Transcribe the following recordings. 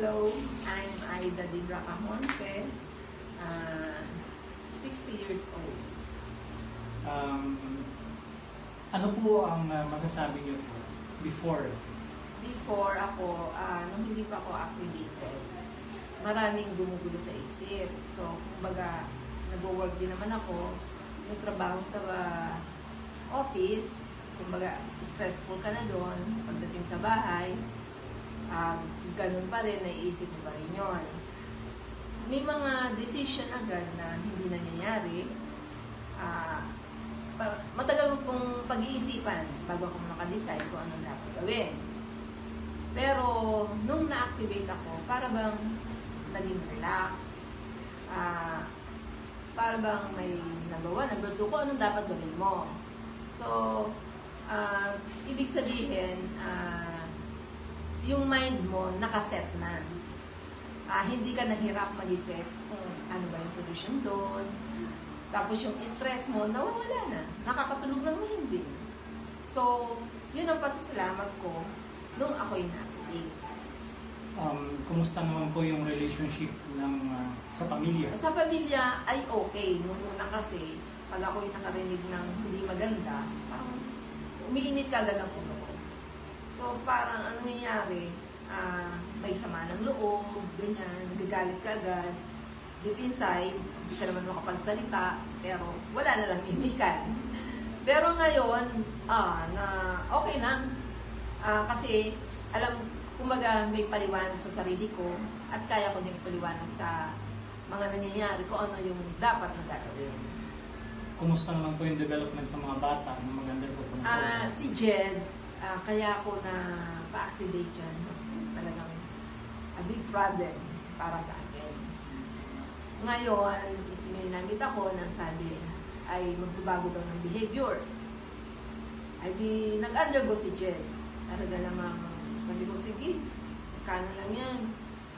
Hello, I'm Aida de Bracamonte, 60 years old. Ano po ang masasabi niyo po before? Before ako, nung hindi pa ako activated, maraming gumugulo sa isip. So, kumbaga, nag-work din naman ako, may trabaho sa office, kumbaga, stressful ka na doon, pagdating sa bahay, ganun pa rin, naiisip mo pa rin yun. May mga decision agad na hindi nangyayari, matagal mo pong pag-iisipan bago ako naka-decide kung anong dapat gawin. Pero, nung na-activate ako, para bang naging relax, para bang may number 1, number 2, kung anong dapat gawin mo. So, ibig sabihin, yung mind mo nakaset na. Hindi ka nahirap mag-isip kung ano ba yung solution doon. Tapos yung stress mo, nawawala na. Nakakatulog ng mahimbing. So, yun ang pasasalamat ko nung ako'y na-activate. Kumusta naman po yung relationship sa pamilya? Sa pamilya ay okay. Nung una kasi, pag ako'y nakarinig ng hindi maganda, parang umiinit ka agad ang ulo ko. So, parang ano nangyayari, may sama ng loob, ganyan, nagagalit ka agad. Deep inside, hindi ka naman makapagsalita, pero wala na lang imikan. Pero ngayon, okay lang. Kasi, kumbaga may paliwanag sa sarili ko at kaya ko din paliwanag sa mga nangyayari kung ano yung dapat na gagawin. Kumusta naman po yung development ng mga bata? Ang maganda po po? Si Jed, kaya ako na pa-activate dyan. Talagang a big problem para sa akin. Ngayon, may namit ako na sabi ay magbabago daw ng behavior. Ay di nag-undergo si Jed. Talaga namang sabi ko, sige, kano lang yan.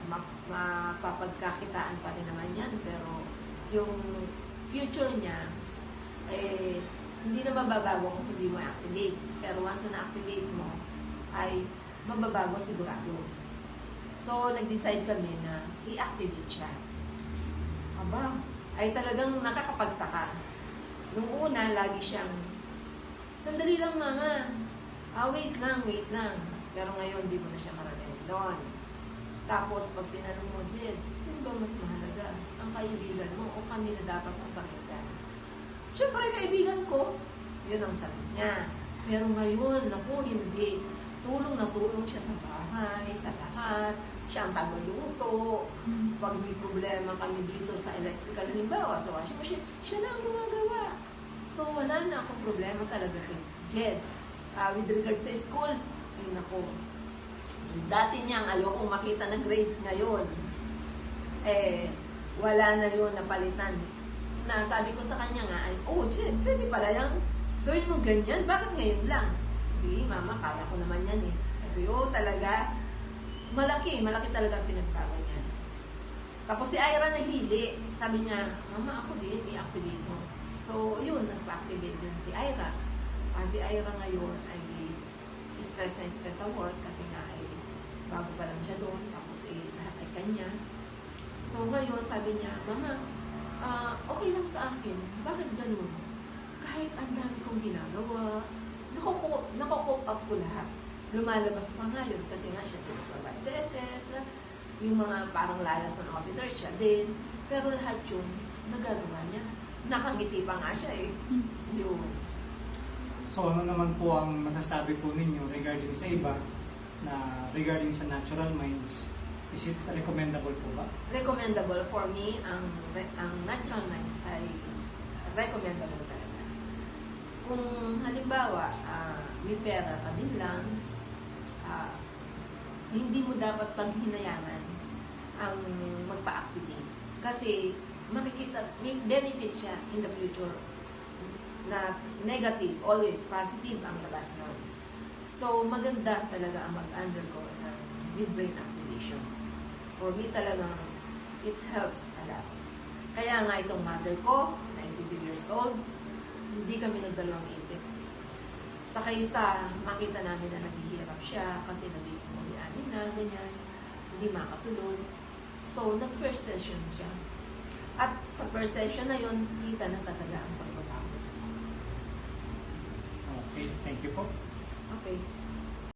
Mapapagkakitaan pa rin naman yan. Pero yung future niya, hindi na mababago kung hindi mo activate. Pero once na na-activate mo, ay mababago sigurado. So, nag-decide kami na i-activate siya. Aba, ay talagang nakakapagtaka. Nung una, lagi siyang, sandali lang mama, wait lang. Pero ngayon, di mo na siya marating doon. Tapos, pag tinanong mo, Jed, sino ba mas mahalaga? Ang kaibigan mo o kami na dapat magpakinggan? Siyempre, kaibigan ko. Yun ang sabi niya. Pero ngayon, naku, hindi. Tulong na tulong siya sa bahay, sa lahat. Siya ang tagaluto. Pag may problema kami dito sa electrical, halimbawa, sa washing machine, siya na ang gumagawa. So, wala na akong problema talaga kay Jed. With regard sa school, ay naku, dati niyang ayokong makita na grades ngayon. Wala na yun, napalitan. Na sabi ko sa kanya nga ay, Jed, pwede pala yung gawin mo ganyan, bakit ngayon lang? Hindi, mama, kaya ko naman yan eh. Sabi, talaga, malaki talaga ang pinagbago niya. Tapos si Ira nahili, sabi niya, mama, ako din, i-activate mo. So, yun, nagpa-activate din si Ira. Si Ira ngayon ay stress sa work kasi nga ay bago pa lang siya doon, tapos lahat ay kanya. So, ngayon, sabi niya, mama, okay lang sa akin. Bakit ganun? Kahit ang dami kong ginagawa, nako-cope up ko lahat. Lumalabas pa nga yun kasi nga siya din nagbabayad sa SS, yung mga parang lalas ng officer, siya din. Pero lahat yun, nagagawa niya. Nakangiti pa nga siya eh. Yun. So, ano naman po ang masasabi po ninyo regarding sa iba na regarding sa natural minds? Is it recommendable po ba? Recommendable for me, ang natural minds ay recommendable talaga. Kung halimbawa, may pera ka din lang, hindi mo dapat paghinayangan ang magpa-activate. Kasi makikita, may benefit siya in the future na negative, always positive ang labas nun. So, maganda talaga ang mag-undergo ng midbrain activation. For me talagang, it helps a lot. Kaya nga itong mother ko, 92 years old, hindi kami nagdalawang isip. Sa kaysa, makita namin na naghihirap siya kasi nabigyan mo ni na, ganyan. hindi makatulog. So, nag-first session siya. At sa first session na yun, kita na talaga ang pagbabago. Okay, thank you po. Okay.